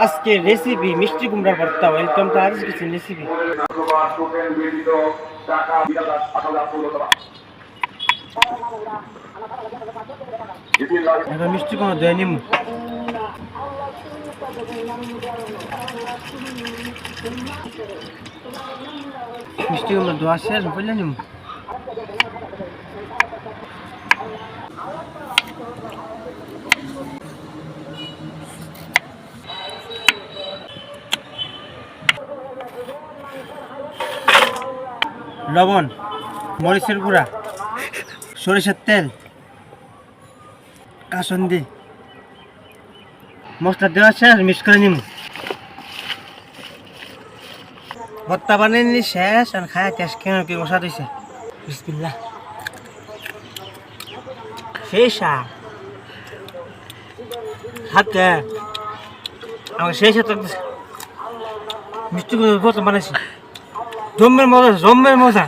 আজকে রেসিপি মিষ্টি কুমড়ার ভর্তা। Welcome to Aris kitchen recipe. এবার মিষ্টি কুমড়া ধুয়ে নিম। মিষ্টি কুমড়া ধোয়া শেষ বললে নিম। লবণ, মরিচের গুঁড়া, সরিষার তেল, কাসুন্দি মশলা দেওয়া শেষ, মিক্স করে নিম। ভর্তা বানিয়ে নি শেষ আর খায় টেস্ট কেন কি মশা দিছে। বিসমিল্লাহ। শেষ হাতে আমার শেষ হাতে মিষ্টি করে ভর্তা বানাইছি। জম্মের মজা, জম্মের মজা।